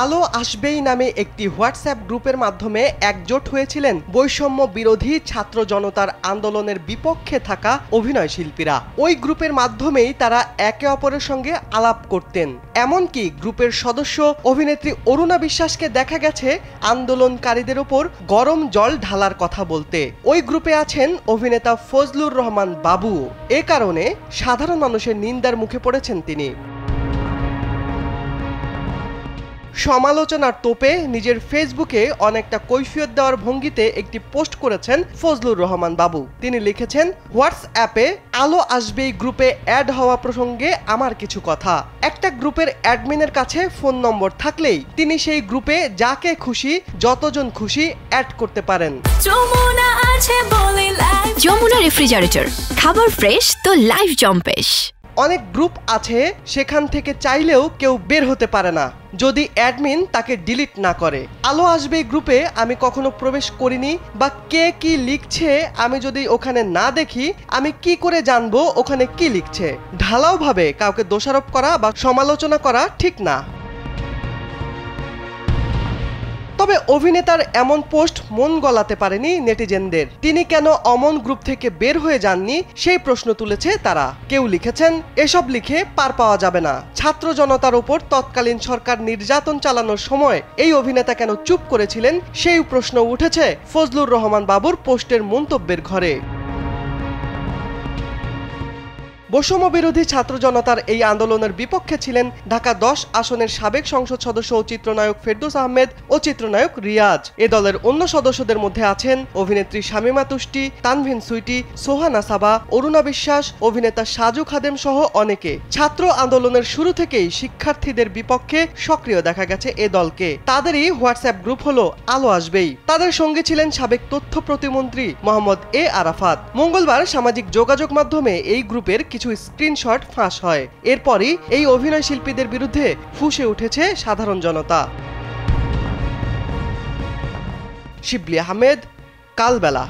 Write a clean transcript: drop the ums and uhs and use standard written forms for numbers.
আলো আসবেই নামে একটি হোয়াটসঅ্যাপ গ্রুপের মাধ্যমে একজোট হয়েছিলেন বৈষম্য বিরোধী ছাত্র জনতার আন্দোলনের বিপক্ষে থাকা অভিনয় শিল্পীরা। ওই গ্রুপের মাধ্যমেই তারা একে অপরের সঙ্গে আলাপ করতেন। এমনকি গ্রুপের সদস্য অভিনেত্রী অরুণা বিশ্বাসকে দেখা গেছে আন্দোলনকারীদের ওপর গরম জল ঢালার কথা বলতে। ওই গ্রুপে আছেন অভিনেতা ফজলুর রহমান বাবু। এ কারণে সাধারণ মানুষের নিন্দার মুখে পড়েছেন তিনি। সমালোচনার তোপে নিজের ফেসবুকে অনেকটা কৈফিয়ত দেওয়ার ভঙ্গিতে একটি পোস্ট করেছেন ফজলুর রহমান বাবু। তিনি লিখেছেন, হোয়াটসঅ্যাপে আলো আসবেই গ্রুপে অ্যাড হওয়া প্রসঙ্গে আমার কিছু কথা। একটা গ্রুপের অ্যাডমিনের কাছে ফোন নম্বর থাকলেই তিনি সেই গ্রুপে যাকে খুশি যতজন খুশি অ্যাড করতে পারেন। যমুনা রেফ্রিজারেটর, খাবার ফ্রেশ তো লাইফ জম্পেশ। অনেক গ্রুপ আছে সেখান থেকে চাইলেও কেউ বের হতে পারে না যদি অ্যাডমিন তাকে ডিলিট না করে। আলো আসবে গ্রুপে আমি কখনো প্রবেশ করিনি বা কে কি লিখছে আমি যদি ওখানে না দেখি আমি কি করে জানবো ওখানে কি লিখছে। ঢালাওভাবে কাউকে দোষারোপ করা বা সমালোচনা করা ঠিক না। তবে অভিনেতার এমন পোস্ট মন গলাতে পারেনি নেটিজেনদের। তিনি কেন অমন গ্রুপ থেকে বের হয়ে যাননি সেই প্রশ্ন তুলেছে তারা। কেউ লিখেছেন, এসব লিখে পার পাওয়া যাবে না। ছাত্র জনতার উপর তৎকালীন সরকার নির্যাতন চালানোর সময় এই অভিনেতা কেন চুপ করেছিলেন সেই প্রশ্ন উঠেছে ফজলুর রহমান বাবুর পোস্টের মন্তব্যের ঘরে। বৈষম্য বিরোধী ছাত্র জনতার এই আন্দোলনের বিপক্ষে ছিলেন ঢাকা 10 আসনের সাবেক সংসদ সদস্য ও চিত্রনায়ক ফেরদৌস আহমেদ ও চিত্রনায়ক রিয়াজ। এ দলের অন্য সদস্যদের মধ্যে আছেন অভিনেত্রী শামীমা তুষ্টি, তানভিন সুইটি, সোহানা সাবা, অরুণা বিশ্বাস, অভিনেতা সাজু খাদেম সহ অনেকে। ছাত্র আন্দোলনের শুরু থেকেই শিক্ষার্থীদের বিপক্ষে সক্রিয় দেখা গেছে এ দলকে। তাদেরই হোয়াটসঅ্যাপ গ্রুপ হলো আলো আসবেই। তাদের সঙ্গে ছিলেন সাবেক তথ্য প্রতিমন্ত্রী মোহাম্মদ এ আরাফাত। মঙ্গলবার সামাজিক যোগাযোগ মাধ্যমে এই গ্রুপের কিছু স্ক্রিনশট ফাঁস হয়। এরপরই এই অভিনয় শিল্পীদের বিরুদ্ধে ফুঁসে উঠেছে সাধারণ জনতা। শিবলি আহমেদ, কালবেলা।